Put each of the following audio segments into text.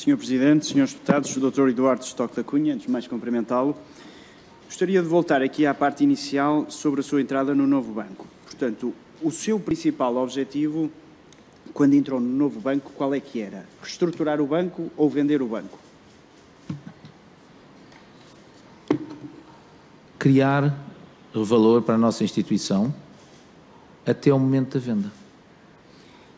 Senhor Presidente, Senhores Deputados, Dr. Eduardo Stock da Cunha, antes de mais cumprimentá-lo, gostaria de voltar aqui à parte inicial sobre a sua entrada no novo banco. Portanto, o seu principal objetivo, quando entrou no novo banco, qual é que era? Reestruturar o banco ou vender o banco? Criar valor para a nossa instituição até ao momento da venda.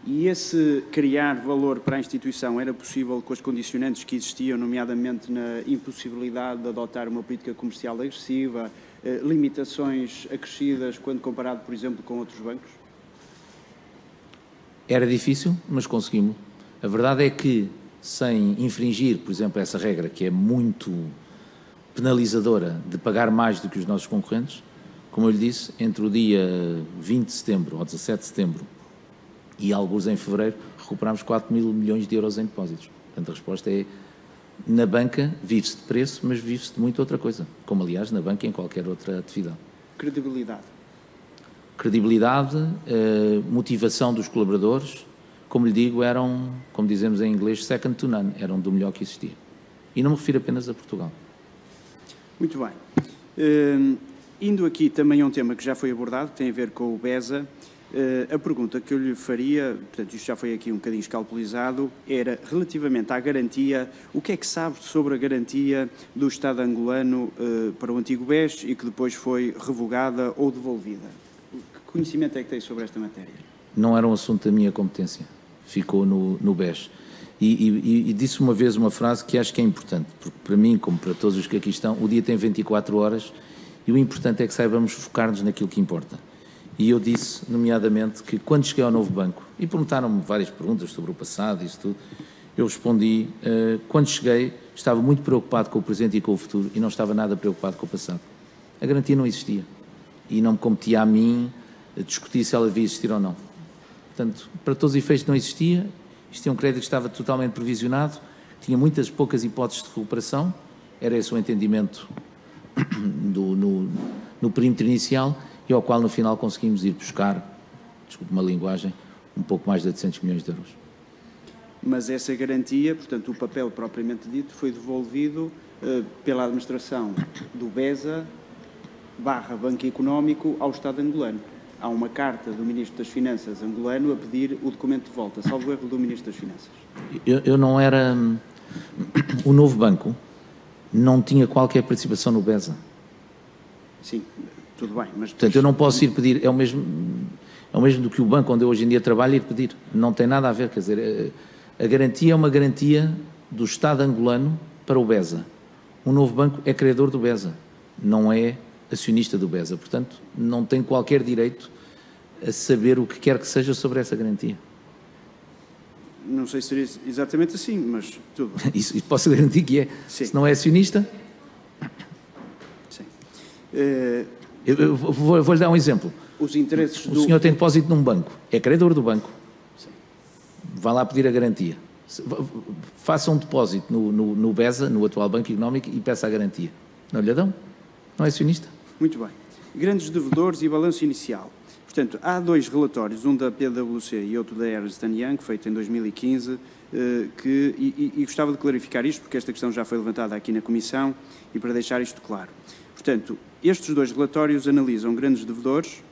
E esse criar valor para a instituição era possível com as condicionantes que existiam, nomeadamente na impossibilidade de adotar uma política comercial agressiva, limitações acrescidas quando comparado, por exemplo, com outros bancos? Era difícil, mas conseguimos. A verdade é que, sem infringir, por exemplo, essa regra que é muito penalizadora de pagar mais do que os nossos concorrentes, como eu lhe disse, entre o dia 20 de setembro ou 17 de setembro e alguns em fevereiro, recuperámos 4 mil milhões de euros em depósitos. Portanto, a resposta é, na banca vive-se de preço, mas vive-se de muita outra coisa, como aliás na banca e em qualquer outra atividade. Credibilidade. Credibilidade, motivação dos colaboradores, como lhe digo, eram, como dizemos em inglês, second to none, eram do melhor que existia. E não me refiro apenas a Portugal. Muito bem. Indo aqui também a um tema que já foi abordado, que tem a ver com o BESA, a pergunta que eu lhe faria, portanto isto já foi aqui um bocadinho escalpelizado, era relativamente à garantia, o que é que sabe sobre a garantia do Estado angolano para o antigo BES e que depois foi revogada ou devolvida? Que conhecimento é que tem sobre esta matéria? Não era um assunto da minha competência, ficou no BES. E disse uma vez uma frase que acho que é importante, porque para mim, como para todos os que aqui estão, o dia tem 24 horas e o importante é que saibamos focar-nos naquilo que importa. E eu disse, nomeadamente, que quando cheguei ao novo banco, e perguntaram-me várias perguntas sobre o passado e isso tudo, eu respondi, quando cheguei, estava muito preocupado com o presente e com o futuro e não estava nada preocupado com o passado. A garantia não existia e não me competia a mim discutir se ela devia existir ou não. Portanto, para todos os efeitos não existia, isto é um crédito que estava totalmente provisionado, tinha muitas poucas hipóteses de recuperação, era esse o entendimento no perímetro inicial, e ao qual no final conseguimos ir buscar, desculpe uma linguagem, um pouco mais de 800 milhões de euros. Mas essa garantia, portanto o papel propriamente dito, foi devolvido pela administração do BESA / Banco Económico ao Estado angolano. Há uma carta do Ministro das Finanças angolano a pedir o documento de volta, salvo erro do Ministro das Finanças. Eu não era... O novo banco não tinha qualquer participação no BESA. Sim, tudo bem, mas... Portanto, eu não posso ir pedir, é o mesmo do que o banco onde eu hoje em dia trabalho ir pedir. Não tem nada a ver, quer dizer, a garantia é uma garantia do Estado angolano para o BESA. O novo banco é credor do BESA, não é acionista do BESA. Portanto, não tem qualquer direito a saber o que quer que seja sobre essa garantia. Não sei se seria exatamente assim, mas tudo bem. Isso posso garantir que é. Sim. Se não é acionista... Sim. Eu vou-lhe dar um exemplo. Os interesses O senhor tem depósito num banco, é credor do banco. Sim. Vai lá pedir a garantia. Faça um depósito no BESA, no atual Banco Económico, e peça a garantia. Não lhe dão? Não é acionista? Muito bem. Grandes devedores e balanço inicial. Portanto, há dois relatórios, um da PwC e outro da Ernst & Young, feito em 2015, e gostava de clarificar isto, porque esta questão já foi levantada aqui na Comissão, e para deixar isto claro. Portanto, estes dois relatórios analisam grandes devedores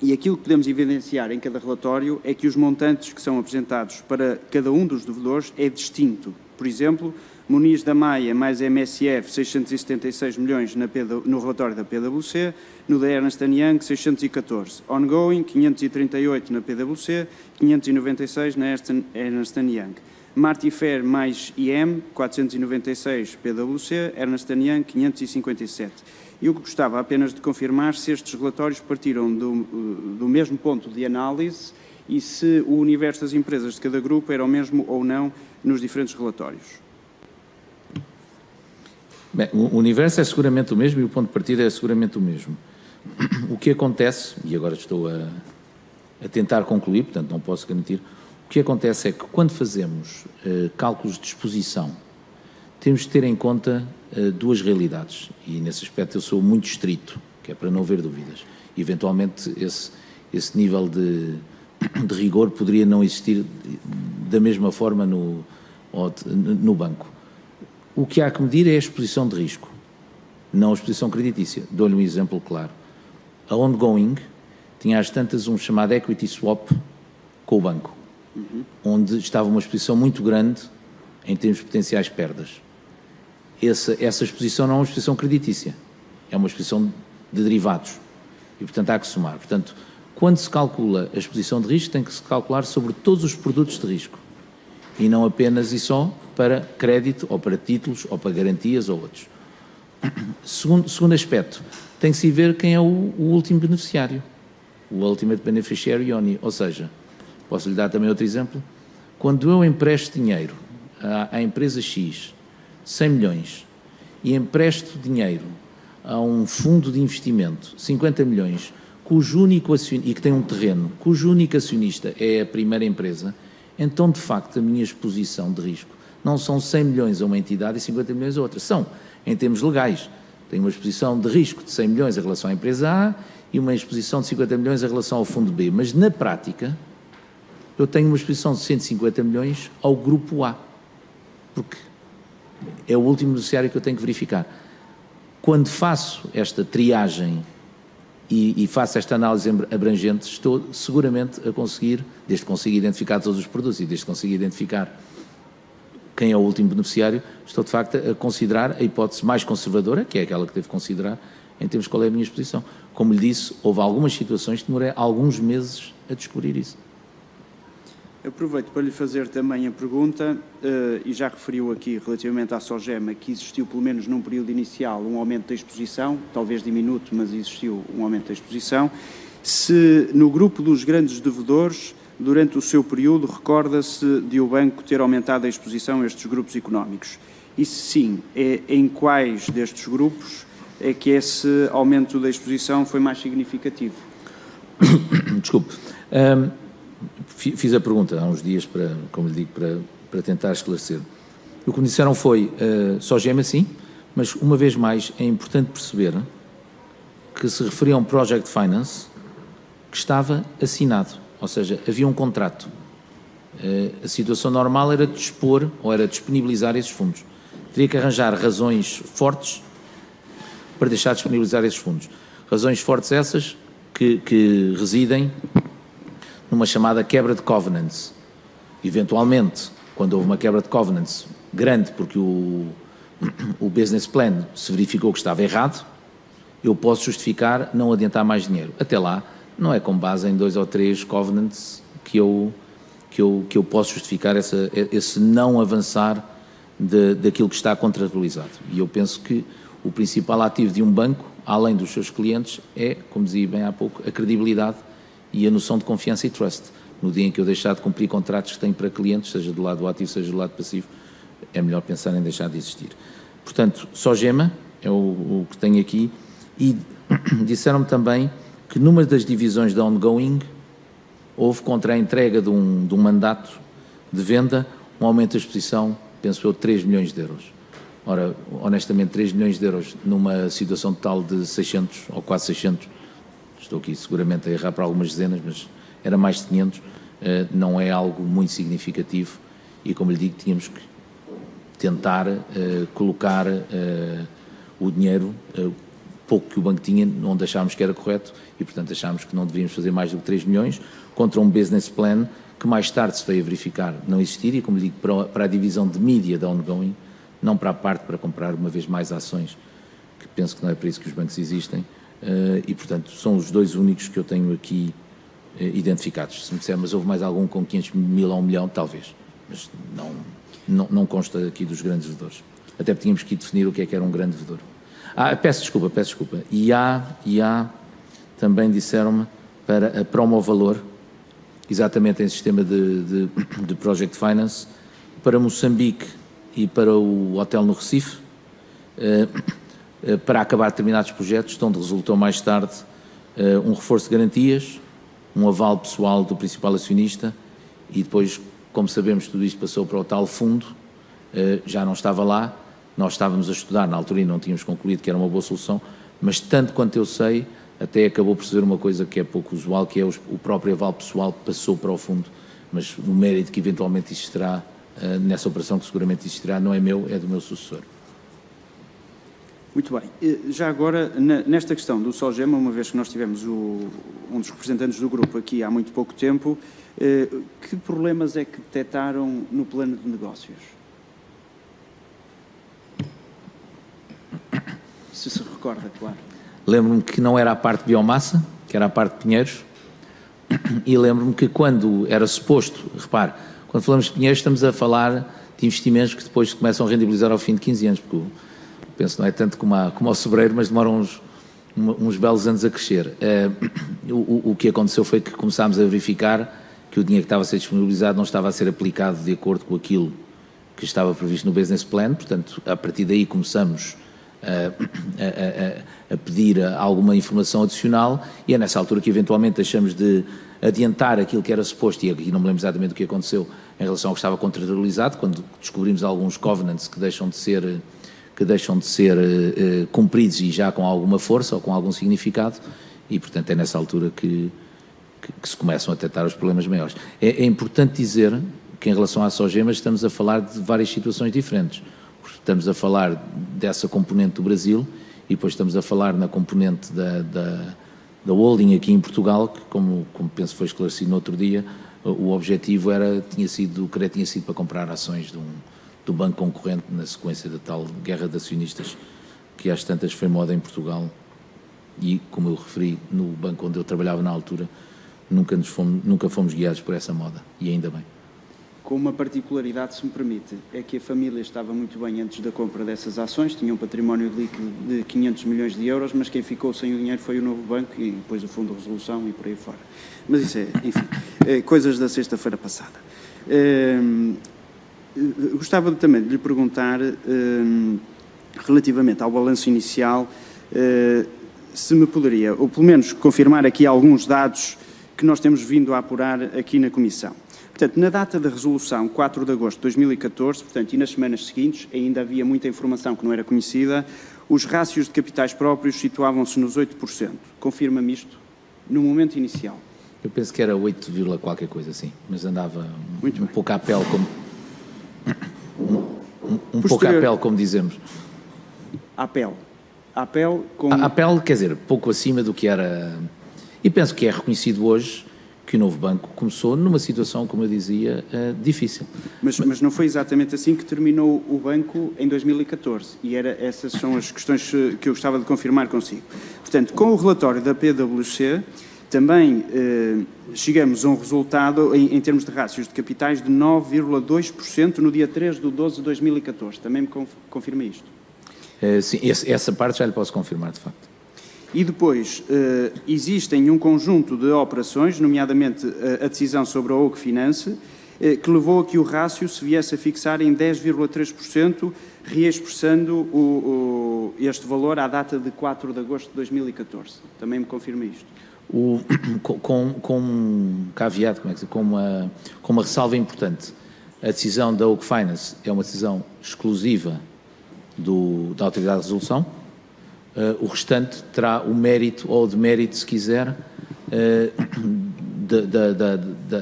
e aquilo que podemos evidenciar em cada relatório é que os montantes que são apresentados para cada um dos devedores é distinto. Por exemplo, Muniz da Maia mais MSF, 676 milhões no relatório da PwC, no da Ernst & Young, 614. Ongoing, 538 na PwC, 596 na Ernst & Young. Martifer mais IM, 496 PwC, Ernst & Young, 557. Eu gostava apenas de confirmar se estes relatórios partiram do mesmo ponto de análise e se o universo das empresas de cada grupo era o mesmo ou não nos diferentes relatórios. Bem, o universo é seguramente o mesmo e o ponto de partida é seguramente o mesmo. O que acontece, e agora estou a tentar concluir, portanto não posso garantir, o que acontece é que quando fazemos cálculos de exposição, temos de ter em conta duas realidades, e nesse aspecto eu sou muito estrito, que é para não haver dúvidas. Eventualmente esse nível de rigor poderia não existir da mesma forma no banco. O que há que medir é a exposição de risco, não a exposição creditícia. Dou-lhe um exemplo claro. A ongoing tinha às tantas um chamado equity swap com o banco, onde estava uma exposição muito grande em termos de potenciais perdas. Essa exposição não é uma exposição creditícia, é uma exposição de derivados e, portanto, há que somar. Portanto, quando se calcula a exposição de risco, tem que se calcular sobre todos os produtos de risco e não apenas e só para crédito ou para títulos ou para garantias ou outros. Segundo aspecto, tem que se ver quem é o último beneficiário, o ultimate beneficiary only, ou seja, posso lhe dar também outro exemplo, quando eu empresto dinheiro à empresa X, 100 milhões, e empresto dinheiro a um fundo de investimento, 50 milhões, cujo único acionista, e que tem um terreno, cujo único acionista é a primeira empresa, então, de facto, a minha exposição de risco não são 100 milhões a uma entidade e 50 milhões a outra, são, em termos legais, tenho uma exposição de risco de 100 milhões em relação à empresa A e uma exposição de 50 milhões em relação ao fundo B, mas na prática eu tenho uma exposição de 150 milhões ao grupo A, porque é o último beneficiário que eu tenho que verificar. Quando faço esta triagem e faço esta análise abrangente, estou seguramente a conseguir, desde que consiga identificar todos os produtos e desde que consiga identificar quem é o último beneficiário, estou de facto a considerar a hipótese mais conservadora, que é aquela que devo considerar, em termos de qual é a minha exposição. Como lhe disse, houve algumas situações que demorei alguns meses a descobrir isso. Aproveito para lhe fazer também a pergunta, e já referiu aqui relativamente à Sogema, que existiu pelo menos num período inicial um aumento da exposição, talvez diminuto, mas existiu um aumento da exposição. Se no grupo dos grandes devedores, durante o seu período, recorda-se de o banco ter aumentado a exposição a estes grupos económicos? E se sim, em quais destes grupos é que esse aumento da exposição foi mais significativo? Desculpe. Fiz a pergunta há uns dias, para, como lhe digo, para tentar esclarecer. O que me disseram foi, Sogema sim, mas uma vez mais é importante perceber que se referia a um Project Finance que estava assinado, ou seja, havia um contrato. A situação normal era dispor ou era disponibilizar esses fundos. Teria que arranjar razões fortes para deixar de disponibilizar esses fundos. Razões fortes essas que residem numa chamada quebra de covenants. Eventualmente, quando houve uma quebra de covenants grande, porque o business plan se verificou que estava errado, eu posso justificar não adiantar mais dinheiro. Até lá, não é com base em 2 ou 3 covenants que eu posso justificar esse não avançar daquilo que está contratualizado. E eu penso que o principal ativo de um banco, além dos seus clientes, é, como dizia bem há pouco, a credibilidade e a noção de confiança e trust. No dia em que eu deixar de cumprir contratos que tenho para clientes, seja do lado ativo, seja do lado passivo, é melhor pensar em deixar de existir. Portanto, Sogema é o que tenho aqui, e disseram-me também que numa das divisões da ongoing houve, contra a entrega de um mandato de venda, um aumento da exposição, penso eu, de 3 milhões de euros. Ora, honestamente, 3 milhões de euros numa situação total de 600 ou quase 600, estou aqui seguramente a errar para algumas dezenas, mas era mais de 500, não é algo muito significativo e, como lhe digo, tínhamos que tentar colocar o dinheiro, pouco que o banco tinha, onde achámos que era correto e, portanto, achámos que não devíamos fazer mais do que 3 milhões, contra um business plan que mais tarde se veio a verificar não existir e, como lhe digo, para a divisão de mídia da ongoing, não para a parte para comprar uma vez mais ações, que penso que não é para isso que os bancos existem, e, portanto, são os 2 únicos que eu tenho aqui identificados. Se me disser, mas houve mais algum com 500 mil a 1 milhão, talvez, mas não consta aqui dos grandes devedores. Até tínhamos que definir o que era um grande devedor. Peço desculpa. E há também, disseram-me, para a Promovalor, exatamente em sistema de Project Finance, para Moçambique e para o hotel no Recife, para acabar determinados projetos, onde resultou mais tarde um reforço de garantias, um aval pessoal do principal acionista e depois, como sabemos, tudo isto passou para o tal fundo, já não estava lá, nós estávamos a estudar na altura e não tínhamos concluído que era uma boa solução, mas tanto quanto eu sei, até acabou por ser uma coisa que é pouco usual, que é o próprio aval pessoal passou para o fundo, mas o mérito que eventualmente existirá nessa operação que seguramente existirá, não é meu, é do meu sucessor. Muito bem. Já agora, nesta questão do Sogema, uma vez que nós tivemos um dos representantes do grupo aqui há muito pouco tempo, que problemas é que detectaram no plano de negócios? Se recorda, claro. Lembro-me que não era a parte de biomassa, que era a parte de pinheiros, e lembro-me que quando era suposto, repare, quando falamos de pinheiros estamos a falar de investimentos que depois começam a rendibilizar ao fim de 15 anos, porque penso não é tanto como ao sobreiro, mas demoram uns belos anos a crescer. O que aconteceu foi que começámos a verificar que o dinheiro que estava a ser disponibilizado não estava a ser aplicado de acordo com aquilo que estava previsto no business plan, portanto, a partir daí começamos a pedir alguma informação adicional e é nessa altura que eventualmente deixamos de adiantar aquilo que era suposto, e aqui não me lembro exatamente o que aconteceu em relação ao que estava contratualizado, quando descobrimos alguns covenants que deixam de ser cumpridos e já com alguma força ou com algum significado, e portanto é nessa altura que se começam a detectar os problemas maiores. É importante dizer que em relação à Sogema estamos a falar de várias situações diferentes. Estamos a falar dessa componente do Brasil e depois estamos a falar na componente da holding aqui em Portugal, que como penso foi esclarecido no outro dia, o objetivo o crédito tinha sido para comprar ações do banco concorrente na sequência da tal guerra de acionistas que às tantas foi moda em Portugal e, como eu referi, no banco onde eu trabalhava na altura, nunca fomos guiados por essa moda, e ainda bem. Com uma particularidade, se me permite, é que a família estava muito bem antes da compra dessas ações, tinha um património líquido de 500 milhões de euros, mas quem ficou sem o dinheiro foi o novo banco e depois o Fundo de Resolução e por aí fora. Mas isso enfim, coisas da sexta-feira passada. Gostava também de lhe perguntar, relativamente ao balanço inicial, se me poderia, ou pelo menos confirmar aqui alguns dados que nós temos vindo a apurar aqui na Comissão. Portanto, na data da resolução, 4 de agosto de 2014, portanto, e nas semanas seguintes, ainda havia muita informação que não era conhecida, os rácios de capitais próprios situavam-se nos 8%. Confirma-me isto no momento inicial? Eu penso que era 8, qualquer coisa assim, mas andava um pouco à pele, como... pouco à pele, como dizemos. À pele? À pele, quer dizer, pouco acima do que era... E penso que é reconhecido hoje que o novo banco começou numa situação, como eu dizia, difícil. Mas não foi exatamente assim que terminou o banco em 2014, e essas são as questões que eu gostava de confirmar consigo. Portanto, com o relatório da PwC, também chegamos a um resultado, em termos de rácios de capitais, de 9,2% no dia 3 de 12 de 2014. Também me confirma isto? Sim, essa parte já lhe posso confirmar, de facto. E depois, existem um conjunto de operações, nomeadamente a decisão sobre a Oak Finance, que levou a que o rácio se viesse a fixar em 10,3%, reexpressando este valor à data de 4 de agosto de 2014. Também me confirma isto? Com um caveat, com uma ressalva importante. A decisão da Oak Finance é uma decisão exclusiva da Autoridade de Resolução. O restante terá o mérito ou o demérito, se quiser,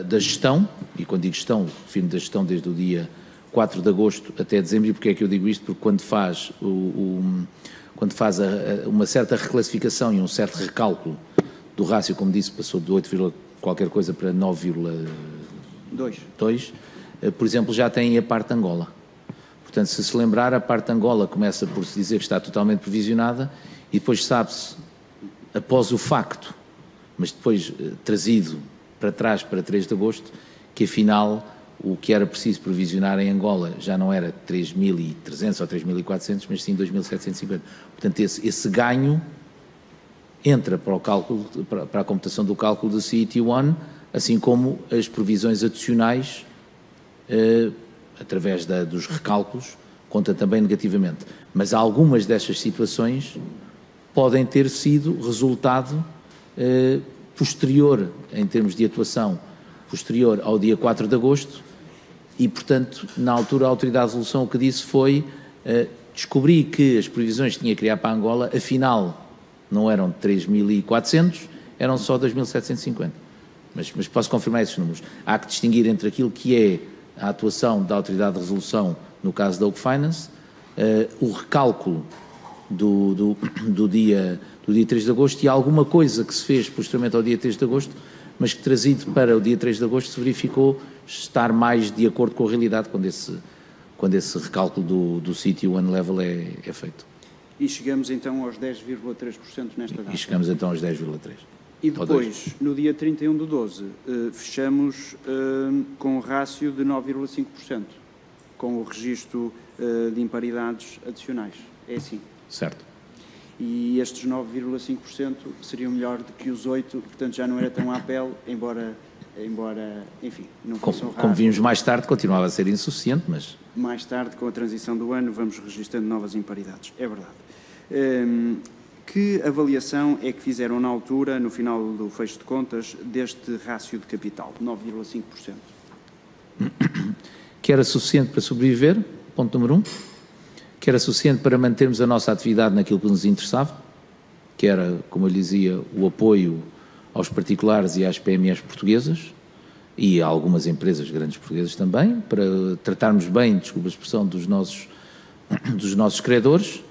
da gestão, e quando digo gestão, refiro-me da gestão desde o dia 4 de agosto até dezembro. E porquê é que eu digo isto? Porque quando faz uma certa reclassificação e um certo recálculo do rácio, como disse, passou de 8, qualquer coisa para 9,2, por exemplo, já tem a parte de Angola. Portanto, se lembrar, a parte de Angola começa por se dizer que está totalmente provisionada e depois sabe-se, após o facto, mas depois trazido para trás para 3 de agosto, que afinal o que era preciso provisionar em Angola já não era 3.300 ou 3.400, mas sim 2.750. Portanto, esse ganho entra para o cálculo, para a computação do cálculo do CET1, assim como as provisões adicionais, através dos recálculos, conta também negativamente. Mas algumas destas situações podem ter sido resultado posterior, em termos de atuação, posterior ao dia 4 de agosto, e, portanto, na altura a Autoridade de Resolução o que disse foi descobri que as previsões que tinha criado para Angola, afinal, não eram 3.400, eram só 2.750. Mas posso confirmar esses números. Há que distinguir entre aquilo que é a atuação da Autoridade de Resolução no caso da Oak Finance, o recálculo do dia 3 de agosto e alguma coisa que se fez posteriormente ao dia 3 de agosto, mas que trazido para o dia 3 de agosto se verificou estar mais de acordo com a realidade quando esse recálculo do CET1 level é feito. E chegamos então aos 10,3% nesta data. E chegamos então aos 10,3%. E depois, no dia 31/12, fechamos com um rácio de 9,5%, com o registro de imparidades adicionais. É assim? Certo. E estes 9,5% seriam melhor do que os 8%, portanto já não era tão à pele, embora enfim, não fossem raros. Como vimos mais tarde, continuava a ser insuficiente, mas... Mais tarde, com a transição do ano, vamos registrando novas imparidades. É verdade. Que avaliação é que fizeram na altura, no final do fecho de contas, deste rácio de capital, 9,5%? Que era suficiente para sobreviver, ponto número 1. Que era suficiente para mantermos a nossa atividade naquilo que nos interessava, que era, como eu lhe dizia, o apoio aos particulares e às PMEs portuguesas e a algumas empresas grandes portuguesas também, para tratarmos bem, desculpa a expressão, dos nossos credores,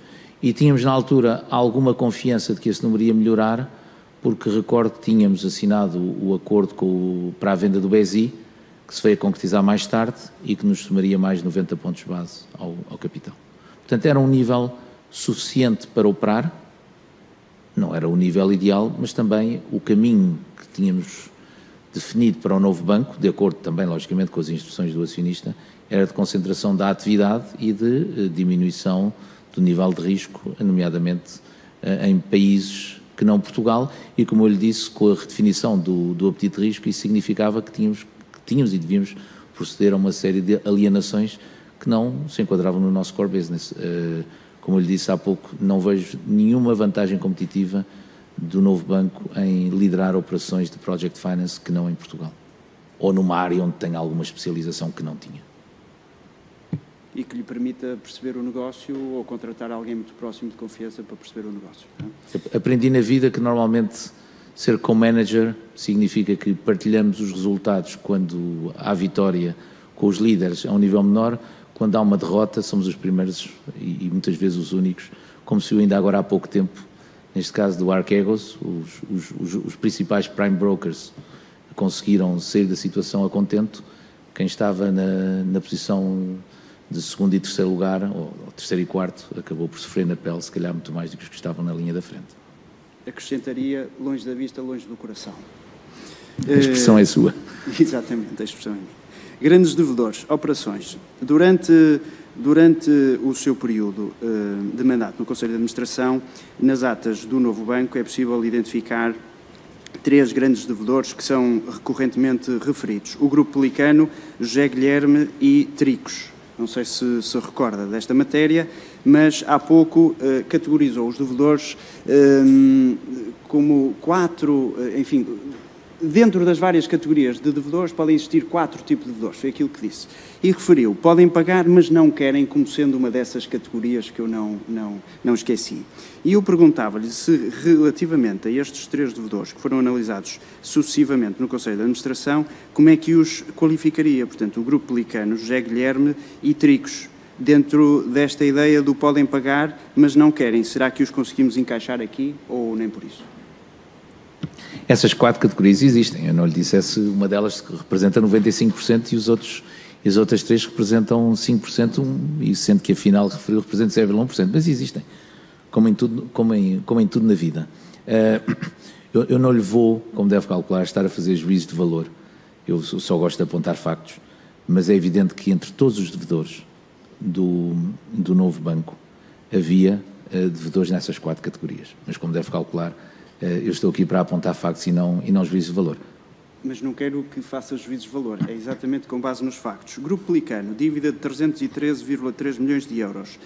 e tínhamos na altura alguma confiança de que esse número ia melhorar, porque recordo que tínhamos assinado o acordo para a venda do BESI, que se veio a concretizar mais tarde e que nos somaria mais 90 pontos base ao capital. Portanto, era um nível suficiente para operar, não era o nível ideal, mas também o caminho que tínhamos definido para o novo banco, de acordo também, logicamente, com as instruções do acionista, era de concentração da atividade e de diminuição do nível de risco, nomeadamente em países que não Portugal, e como eu lhe disse, com a redefinição do apetite de risco, isso significava que tínhamos e devíamos proceder a uma série de alienações que não se enquadravam no nosso core business. Como eu lhe disse há pouco, não vejo nenhuma vantagem competitiva do novo banco em liderar operações de Project Finance que não em Portugal, ou numa área onde tem alguma especialização que não tinha. E que lhe permita perceber o negócio ou contratar alguém muito próximo de confiança para perceber o negócio. Não é? Aprendi na vida que normalmente ser co-manager significa que partilhamos os resultados quando há vitória com os líderes a um nível menor, quando há uma derrota somos os primeiros e muitas vezes os únicos, como se eu ainda agora há pouco tempo, neste caso do Archegos, os principais prime brokers conseguiram sair da situação a contento, quem estava na posição de segundo e terceiro lugar, ou terceiro e quarto, acabou por sofrer na pele, se calhar muito mais do que os que estavam na linha da frente. Acrescentaria, longe da vista, longe do coração. A expressão é sua. Exatamente, a expressão é minha. Grandes devedores, operações. Durante o seu período de mandato no Conselho de Administração, nas atas do novo banco, é possível identificar 3 grandes devedores que são recorrentemente referidos. O Grupo Pelicano, José Guilherme e Tricos. Não sei se recorda desta matéria, mas há pouco categorizou os devedores como 4, enfim, dentro das várias categorias de devedores podem existir 4 tipos de devedores, foi aquilo que disse. E referiu, podem pagar, mas não querem, como sendo uma dessas categorias que eu não esqueci. E eu perguntava-lhe se, relativamente a estes 3 devedores que foram analisados sucessivamente no Conselho de Administração, como é que os qualificaria? Portanto, o Grupo Pelicano, José Guilherme e Tricos, dentro desta ideia do podem pagar, mas não querem. Será que os conseguimos encaixar aqui ou nem por isso? Essas 4 categorias existem. Eu não lhe dissesse uma delas que representa 95% e as outras 3 representam 5%, e sendo que afinal referiu representa 0,1%, mas existem, como em tudo na vida. Eu não lhe vou, como deve calcular, estar a fazer juízo de valor. Eu só gosto de apontar factos, mas é evidente que entre todos os devedores do novo banco havia devedores nessas 4 categorias. Mas como deve calcular, eu estou aqui para apontar factos e não juízo de valor. Mas não quero que faça juízos de valor, é exatamente com base nos factos. Grupo Pelicano, dívida de 313,3 milhões de euros.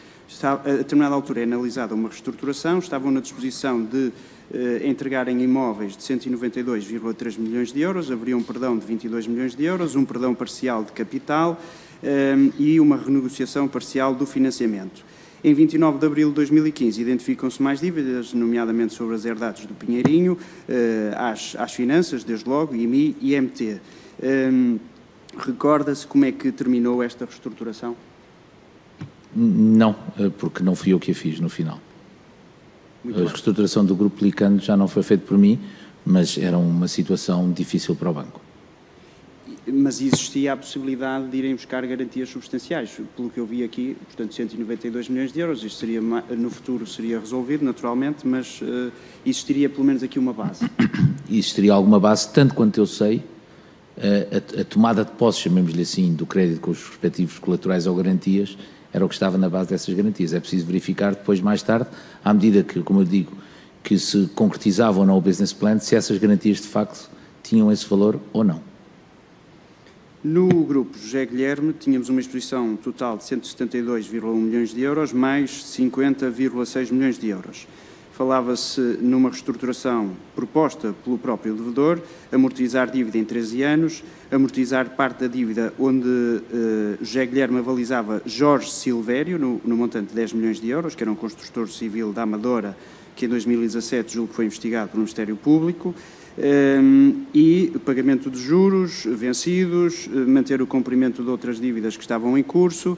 A determinada altura é analisada uma reestruturação, estavam na disposição de entregarem imóveis de 192,3 milhões de euros, haveria um perdão de 22 milhões de euros, um perdão parcial de capital e uma renegociação parcial do financiamento. Em 29 de abril de 2015 identificam-se mais dívidas, nomeadamente sobre as herdades do Pinheirinho, às finanças, desde logo, IMI e MT. Recorda-se como é que terminou esta reestruturação? Não, porque não fui eu que a fiz no final. A reestruturação do Grupo Licando já não foi feita por mim, mas era uma situação difícil para o banco. Mas existia a possibilidade de irem buscar garantias substanciais, pelo que eu vi aqui, portanto 192 milhões de euros, isto seria, no futuro seria resolvido naturalmente, mas existiria pelo menos aqui uma base. Existiria alguma base, tanto quanto eu sei, a tomada de posse, chamemos-lhe assim, do crédito com os respectivos colaterais ou garantias, era o que estava na base dessas garantias. É preciso verificar depois, mais tarde, à medida que, como eu digo, que se concretizavam ou não o business plan, se essas garantias de facto tinham esse valor ou não. No grupo José Guilherme tínhamos uma exposição total de 172,1 milhões de euros mais 50,6 milhões de euros. Falava-se numa reestruturação proposta pelo próprio devedor, amortizar dívida em 13 anos, amortizar parte da dívida onde José Guilherme avalizava Jorge Silvério, no montante de 10 milhões de euros, que era um construtor civil da Amadora, que em 2017 julgo que foi investigado pelo Ministério Público, e pagamento de juros vencidos, manter o cumprimento de outras dívidas que estavam em curso,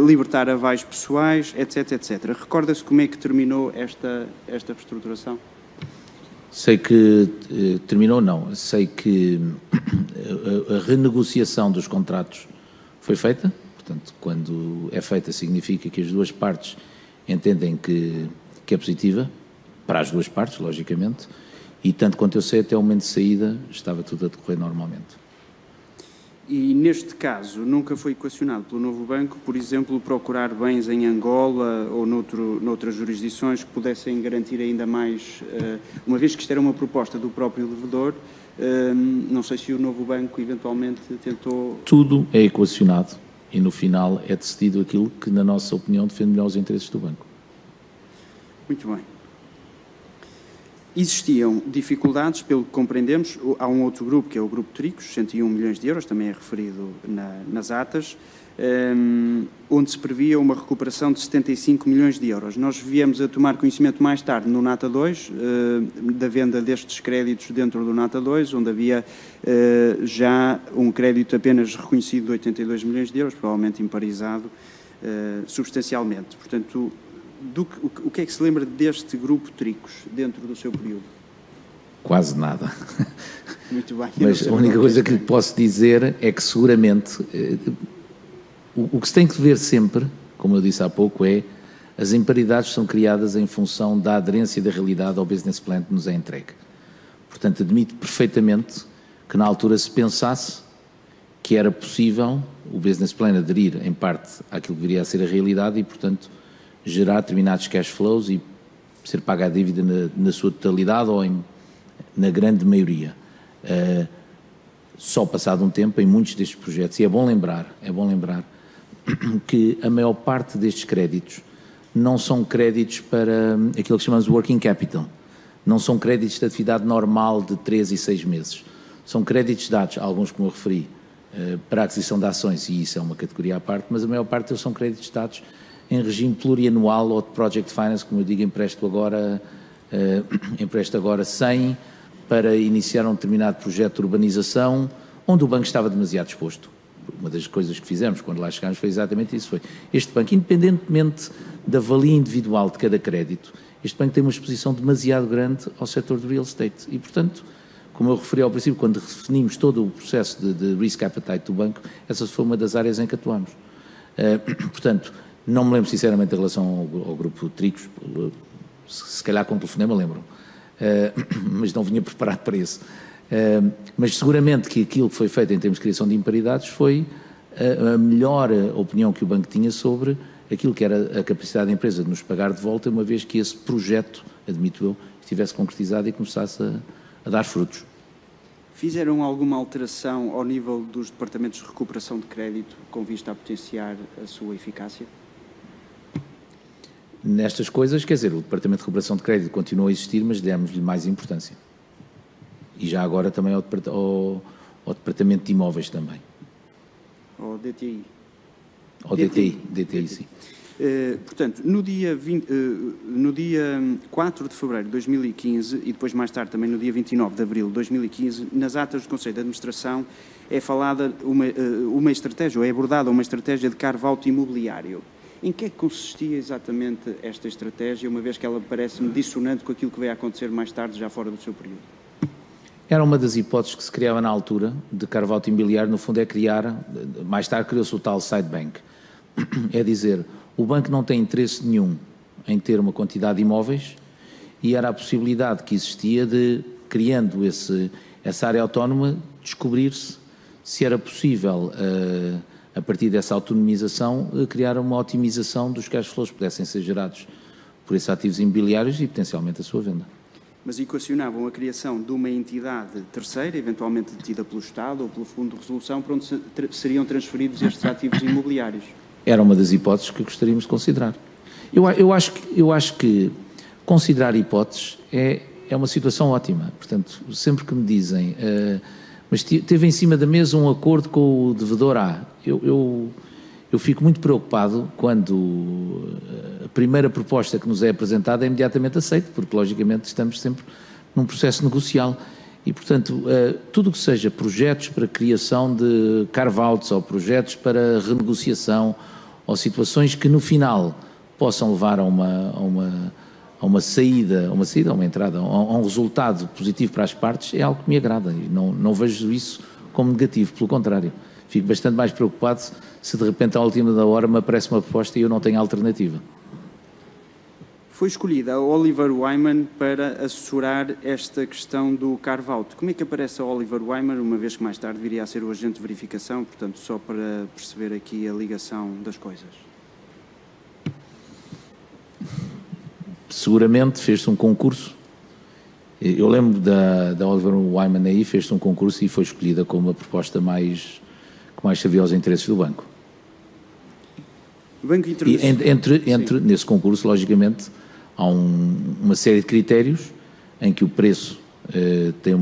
libertar avais pessoais, etc, etc. Recorda-se como é que terminou esta reestruturação? Sei que terminou, não. Sei que a renegociação dos contratos foi feita. Portanto, quando é feita, significa que as duas partes entendem que é positiva, para as duas partes, logicamente, e tanto quanto eu sei, até o momento de saída estava tudo a decorrer normalmente. E neste caso, nunca foi equacionado pelo novo banco, por exemplo, procurar bens em Angola ou noutras jurisdições que pudessem garantir ainda mais, uma vez que isto era uma proposta do próprio devedor, não sei se o novo banco eventualmente tentou... Tudo é equacionado e no final é decidido aquilo que, na nossa opinião, defende melhor os interesses do banco. Muito bem. Existiam dificuldades, pelo que compreendemos, há um outro grupo, que é o Grupo Tricos, 101 milhões de euros, também é referido nas atas, onde se previa uma recuperação de 75 milhões de euros. Nós viemos a tomar conhecimento mais tarde no Nata 2, da venda destes créditos dentro do Nata 2, onde havia já um crédito apenas reconhecido de 82 milhões de euros, provavelmente imparizado substancialmente. Portanto, o que é que se lembra deste grupo Tricos dentro do seu período? Quase nada. Muito bem. Mas a única coisa que lhe posso dizer é que seguramente o que se tem que ver sempre, como eu disse há pouco, é as imparidades são criadas em função da aderência da realidade ao business plan que nos é entregue. Portanto, admito perfeitamente que na altura se pensasse que era possível o business plan aderir em parte àquilo que viria a ser a realidade e, portanto, gerar determinados cash flows e ser paga a dívida na sua totalidade ou na grande maioria. Só passado um tempo, em muitos destes projetos, e é bom lembrar que a maior parte destes créditos não são créditos para aquilo que chamamos de working capital, não são créditos de atividade normal de 3 e 6 meses, são créditos dados, alguns como eu referi, para a aquisição de ações, e isso é uma categoria à parte, mas a maior parte deles são créditos dados em regime plurianual ou de project finance, como eu digo, empresto agora 100 para iniciar um determinado projeto de urbanização, onde o banco estava demasiado exposto. Uma das coisas que fizemos quando lá chegámos foi exatamente isso, foi este banco, independentemente da valia individual de cada crédito, este banco tem uma exposição demasiado grande ao setor do real estate e, portanto, como eu referi ao princípio, quando definimos todo o processo de risk appetite do banco, essa foi uma das áreas em que atuamos. Portanto, não me lembro sinceramente em relação ao grupo Tricos, se calhar com o telefonema lembro, mas não vinha preparado para isso. Mas seguramente que aquilo que foi feito em termos de criação de imparidades foi a melhor opinião que o banco tinha sobre aquilo que era a capacidade da empresa de nos pagar de volta, uma vez que esse projeto, admito eu, estivesse concretizado e começasse a dar frutos. Fizeram alguma alteração ao nível dos departamentos de recuperação de crédito com vista a potenciar a sua eficácia? Nestas coisas, quer dizer, o Departamento de Recuperação de Crédito continua a existir, mas demos-lhe mais importância. E já agora também ao Departamento de Imóveis também. Ao DTI? Ao DTI, sim. Portanto, no dia 4 de fevereiro de 2015 e depois mais tarde também no dia 29 de abril de 2015, nas atas do Conselho de Administração é falada uma estratégia, ou é abordada uma estratégia de carve-out imobiliário. Em que é que consistia exatamente esta estratégia, uma vez que ela parece-me dissonante com aquilo que veio a acontecer mais tarde, já fora do seu período? Era uma das hipóteses que se criava na altura de carve-out imobiliário, no fundo é criar, mais tarde criou-se o tal side bank, é dizer, o banco não tem interesse nenhum em ter uma quantidade de imóveis e era a possibilidade que existia de, criando essa área autónoma, descobrir-se se era possível, a partir dessa autonomização, criar uma otimização dos cash flows que pudessem ser gerados por esses ativos imobiliários e potencialmente a sua venda. Mas equacionavam a criação de uma entidade terceira, eventualmente detida pelo Estado ou pelo Fundo de Resolução, para onde seriam transferidos estes ativos imobiliários. Era uma das hipóteses que gostaríamos de considerar. Eu acho que considerar hipóteses é uma situação ótima. Portanto, sempre que me dizem, mas teve em cima da mesa um acordo com o devedor A, eu fico muito preocupado quando a primeira proposta que nos é apresentada é imediatamente aceita, porque logicamente estamos sempre num processo negocial. E, portanto, tudo o que seja projetos para criação de carve-outs ou projetos para renegociação ou situações que no final possam levar a uma saída, a uma entrada, a um resultado positivo para as partes, é algo que me agrada e não vejo isso como negativo, pelo contrário. Fico bastante mais preocupado se de repente à última da hora me aparece uma proposta e eu não tenho alternativa. Foi escolhida a Oliver Wyman para assessorar esta questão do carve-out. Como é que aparece a Oliver Wyman, uma vez que mais tarde viria a ser o agente de verificação, portanto, só para perceber aqui a ligação das coisas? Seguramente fez-se um concurso. Eu lembro da Oliver Wyman aí, fez-se um concurso e foi escolhida como a proposta que mais servia aos interesses do banco. O Banco Internacional. Nesse concurso, logicamente, há uma série de critérios em que o preço tem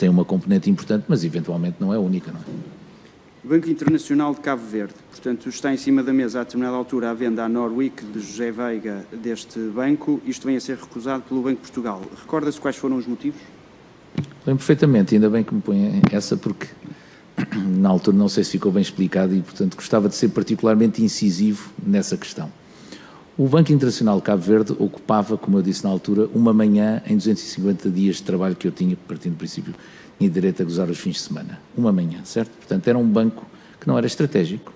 uma componente importante, mas eventualmente não é única, não é? O Banco Internacional de Cabo Verde, portanto, está em cima da mesa a determinada altura a venda à Norwic de José Veiga deste banco. Isto vem a ser recusado pelo Banco de Portugal. Recorda-se quais foram os motivos? Lembro perfeitamente, ainda bem que me põe essa, porque na altura não sei se ficou bem explicado e, portanto, gostava de ser particularmente incisivo nessa questão. O Banco Internacional de Cabo Verde ocupava, como eu disse na altura, uma manhã em 250 dias de trabalho que eu tinha, partindo do princípio, tinha direito a gozar os fins de semana. Uma manhã, certo? Portanto, era um banco que não era estratégico,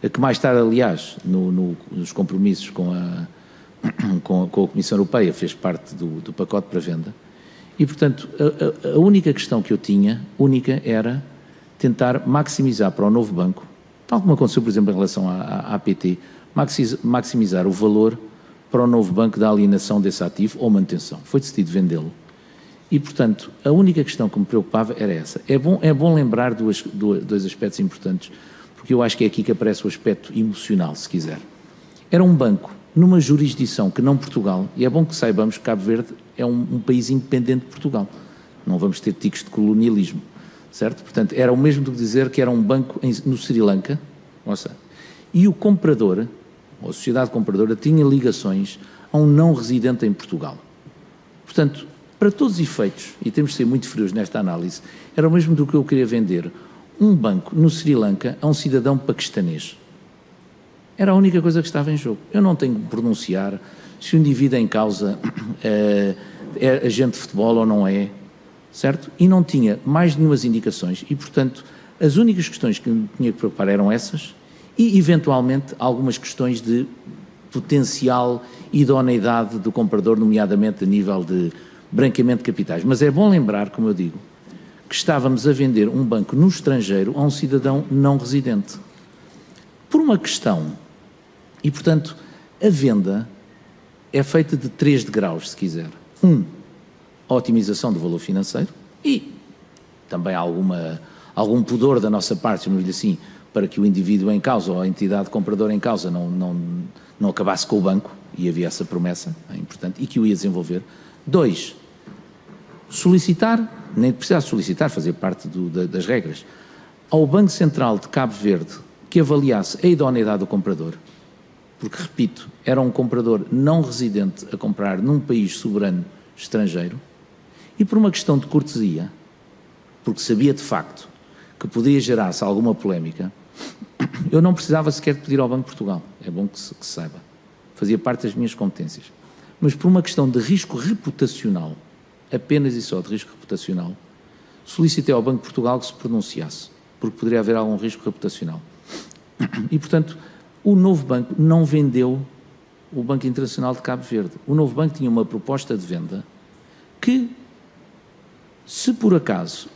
que mais tarde, aliás, nos compromissos com a Comissão Europeia, fez parte do pacote para venda. E, portanto, a única questão que eu tinha, era tentar maximizar para o novo banco, tal como aconteceu, por exemplo, em relação à APT, maximizar o valor para o novo banco da alienação desse ativo ou manutenção. Foi decidido vendê-lo. E, portanto, a única questão que me preocupava era essa. É bom lembrar dois aspectos importantes, porque eu acho que é aqui que aparece o aspecto emocional, se quiser. Era um banco numa jurisdição que não Portugal, e é bom que saibamos que Cabo Verde é um país independente de Portugal. Não vamos ter ticos de colonialismo. Certo? Portanto, era o mesmo do que dizer que era um banco no Sri Lanka, e o comprador, ou a sociedade compradora, tinha ligações a um não residente em Portugal. Portanto, para todos os efeitos, e temos de ser muito frios nesta análise, era o mesmo do que eu queria vender um banco no Sri Lanka a um cidadão paquistanês. Era a única coisa que estava em jogo. Eu não tenho que pronunciar se o indivíduo em causa é agente de futebol ou não é, certo? E não tinha mais nenhumas indicações e, portanto, as únicas questões que me tinha que preocupar eram essas e, eventualmente, algumas questões de potencial idoneidade do comprador, nomeadamente a nível de branqueamento de capitais. Mas é bom lembrar, como eu digo, que estávamos a vender um banco no estrangeiro a um cidadão não residente. Por uma questão, e, portanto, a venda é feita de 3 degraus, se quiser. A otimização do valor financeiro e também algum pudor da nossa parte, chamamos-lhe assim, para que o indivíduo em causa ou a entidade compradora em causa não acabasse com o banco, e havia essa promessa, é importante, e que o ia desenvolver. 2, solicitar, nem precisar solicitar, fazer parte das regras, ao Banco Central de Cabo Verde que avaliasse a idoneidade do comprador, porque, repito, era um comprador não residente a comprar num país soberano estrangeiro, e por uma questão de cortesia, porque sabia de facto que podia gerar-se alguma polémica, eu não precisava sequer de pedir ao Banco de Portugal, é bom que se saiba, fazia parte das minhas competências, mas por uma questão de risco reputacional, apenas e só de risco reputacional, solicitei ao Banco de Portugal que se pronunciasse, porque poderia haver algum risco reputacional. E, portanto, o novo banco não vendeu o Banco Internacional de Cabo Verde. O novo banco tinha uma proposta de venda que, se por acaso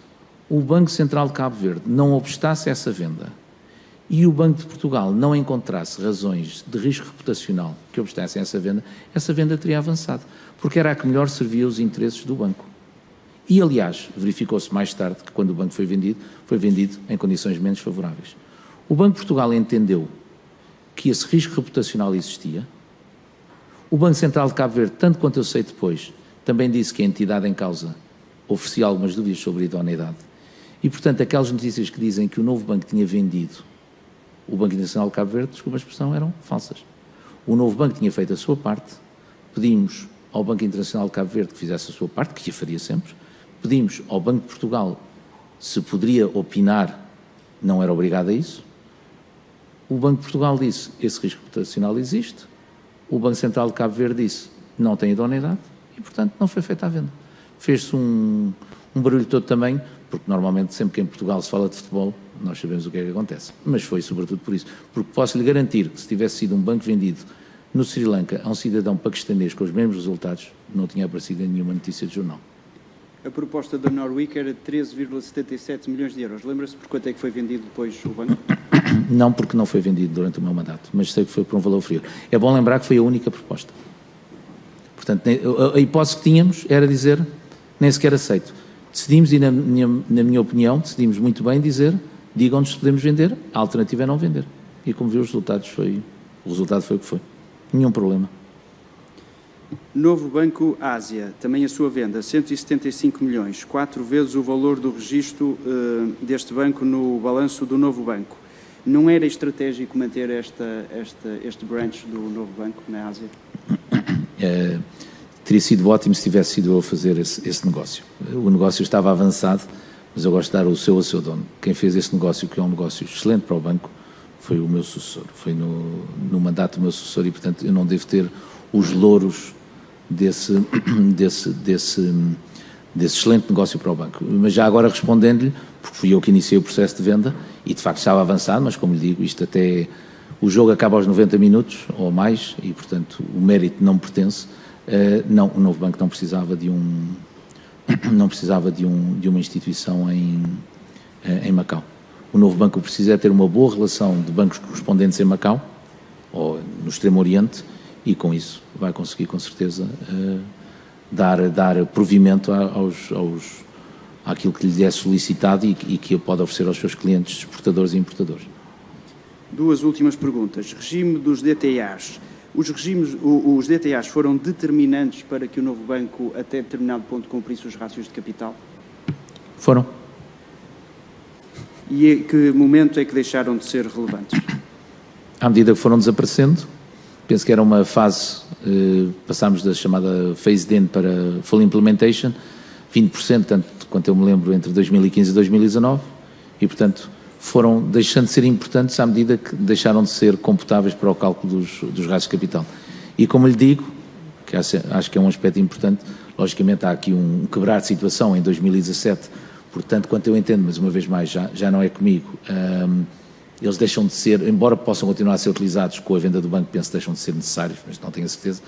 o Banco Central de Cabo Verde não obstasse essa venda e o Banco de Portugal não encontrasse razões de risco reputacional que obstassem essa venda teria avançado, porque era a que melhor servia os interesses do banco. E, aliás, verificou-se mais tarde que quando o banco foi vendido em condições menos favoráveis. O Banco de Portugal entendeu que esse risco reputacional existia. O Banco Central de Cabo Verde, tanto quanto eu sei depois, também disse que a entidade em causa oferecia algumas dúvidas sobre a idoneidade. E, portanto, aquelas notícias que dizem que o novo banco tinha vendido o Banco Internacional de Cabo Verde, desculpa a expressão, eram falsas. O novo banco tinha feito a sua parte, pedimos ao Banco Internacional de Cabo Verde que fizesse a sua parte, que a faria sempre, pedimos ao Banco de Portugal se poderia opinar, não era obrigado a isso. O Banco de Portugal disse, esse risco reputacional existe, o Banco Central de Cabo Verde disse, não tem idoneidade, e, portanto, não foi feita a venda. Fez-se um barulho todo também, porque normalmente sempre que em Portugal se fala de futebol, nós sabemos o que é que acontece. Mas foi sobretudo por isso. Porque posso lhe garantir que se tivesse sido um banco vendido no Sri Lanka a um cidadão paquistanês com os mesmos resultados, não tinha aparecido em nenhuma notícia de jornal. A proposta da Norwick era de 13,77 milhões de euros. Lembra-se por quanto é que foi vendido depois o banco? Não, porque não foi vendido durante o meu mandato, mas sei que foi por um valor inferior. É bom lembrar que foi a única proposta. Portanto, a hipótese que tínhamos era dizer, nem sequer aceito. Decidimos, e na minha opinião, decidimos muito bem dizer, digam-nos se podemos vender, a alternativa é não vender. E como viu, o resultado foi o que foi. Nenhum problema. Novo Banco Ásia, também a sua venda, 175 milhões, 4 vezes o valor do registro deste banco no balanço do novo banco. Não era estratégico manter este branch do novo banco na Ásia? Teria sido ótimo se tivesse sido eu a fazer esse negócio. O negócio estava avançado, mas eu gosto de dar o seu dono. Quem fez esse negócio, que é um negócio excelente para o banco, foi o meu sucessor. Foi no mandato do meu sucessor e, portanto, eu não devo ter os louros desse excelente negócio para o banco. Mas já agora respondendo-lhe, porque fui eu que iniciei o processo de venda e, de facto, estava avançado, mas, como lhe digo, isto até... O jogo acaba aos 90 minutos ou mais e, portanto, o mérito não pertence. Não, o novo banco não precisava de uma instituição em Macau. O novo banco precisa ter uma boa relação de bancos correspondentes em Macau ou no Extremo Oriente e com isso vai conseguir com certeza dar provimento àquilo que lhe é solicitado e que pode oferecer aos seus clientes exportadores e importadores. Duas últimas perguntas. Regime dos DTAs. Os DTAs foram determinantes para que o novo banco, até determinado ponto, cumprisse os rácios de capital? Foram. E em que momento é que deixaram de ser relevantes? À medida que foram desaparecendo, penso que era uma fase, passámos da chamada phased-in para full implementation, 20%, tanto quanto eu me lembro, entre 2015 e 2019, e, portanto, foram deixando de ser importantes à medida que deixaram de ser computáveis para o cálculo dos rácios de capital. E como lhe digo, que acho que é um aspecto importante, logicamente há aqui um quebrar de situação em 2017, portanto, quanto eu entendo, mas uma vez mais, já não é comigo, eles deixam de ser, embora possam continuar a ser utilizados com a venda do banco, penso que deixam de ser necessários, mas não tenho a certeza.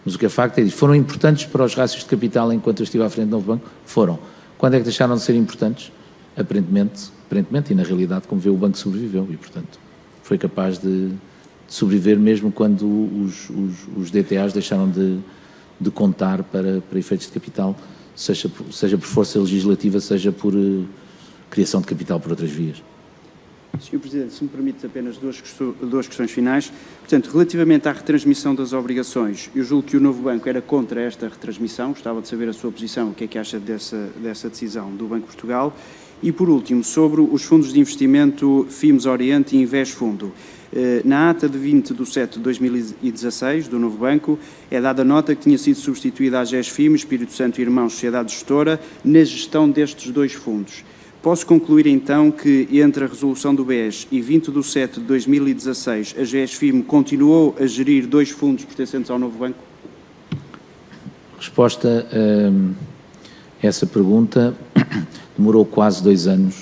Mas o que é facto é que foram importantes para os rácios de capital enquanto eu estive à frente do novo banco? Foram. Quando é que deixaram de ser importantes? Aparentemente, e na realidade, como vê, o banco sobreviveu e, portanto, foi capaz de sobreviver mesmo quando os DTAs deixaram de contar para efeitos de capital, seja por força legislativa, seja por criação de capital por outras vias. Sr. Presidente, se me permite apenas duas questões finais. Portanto, relativamente à retransmissão das obrigações, eu julgo que o novo banco era contra esta retransmissão, gostava de saber a sua posição, o que é que acha dessa decisão do Banco de Portugal. E, por último, sobre os fundos de investimento FIMS Oriente e Invest Fundo. Na ata de 20 de 7 de 2016, do novo banco, é dada nota que tinha sido substituída a GESFIM, Espírito Santo e Irmãos, Sociedade Gestora, na gestão destes dois fundos. Posso concluir, então, que entre a resolução do BES e 20 de 7 de 2016, a GESFIM continuou a gerir dois fundos pertencentes ao novo banco? Resposta a essa pergunta: demorou quase 2 anos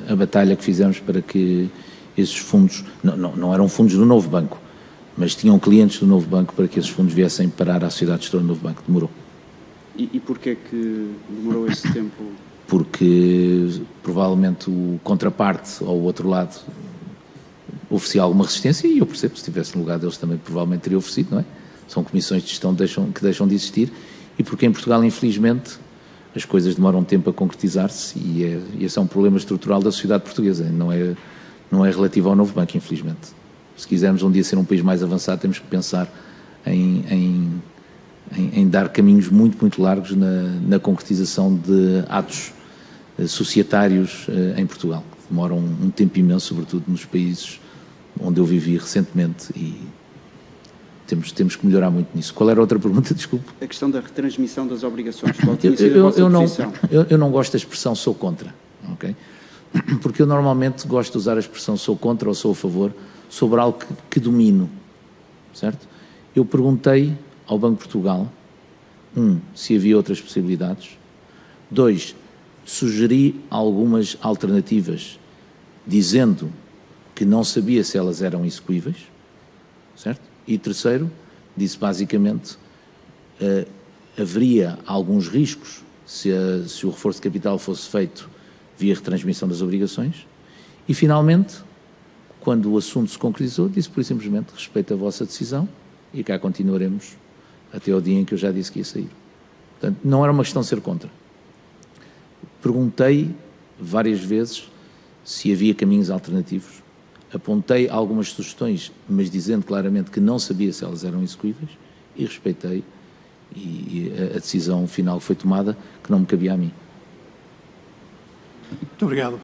a batalha que fizemos para que esses fundos, não eram fundos do novo banco, mas tinham clientes do novo banco, para que esses fundos viessem parar à sociedade gestora do novo banco. Demorou. E porquê que demorou esse tempo? Porque provavelmente o contraparte ou o outro lado oferecia alguma resistência, e eu percebo, se estivesse no lugar deles também provavelmente teria oferecido, não é? São comissões de gestão que deixam de existir, e porque em Portugal, infelizmente, as coisas demoram tempo a concretizar-se, e esse é um problema estrutural da sociedade portuguesa, não é relativo ao novo banco, infelizmente. Se quisermos um dia ser um país mais avançado, temos que pensar em dar caminhos muito, muito largos na concretização de atos societários em Portugal, que demoram um tempo imenso, sobretudo nos países onde eu vivi recentemente, e temos que melhorar muito nisso. Qual era a outra pergunta? Desculpe. A questão da retransmissão das obrigações. Qual tinha sido a vossa posição? Eu não gosto da expressão "sou contra", ok? Porque eu normalmente gosto de usar a expressão "sou contra" ou "sou a favor" sobre algo que domino, certo? Eu perguntei ao Banco de Portugal, se havia outras possibilidades; 2, sugeri algumas alternativas, dizendo que não sabia se elas eram execuíveis, certo? E 3, disse basicamente haveria alguns riscos se o reforço de capital fosse feito via retransmissão das obrigações. E, finalmente, quando o assunto se concretizou, disse por simplesmente: respeito a vossa decisão e cá continuaremos até ao dia em que eu já disse que ia sair. Portanto, não era uma questão de ser contra. Perguntei várias vezes se havia caminhos alternativos, apontei algumas sugestões, mas dizendo claramente que não sabia se elas eram execuíveis, e respeitei a decisão final que foi tomada, que não me cabia a mim. Muito obrigado.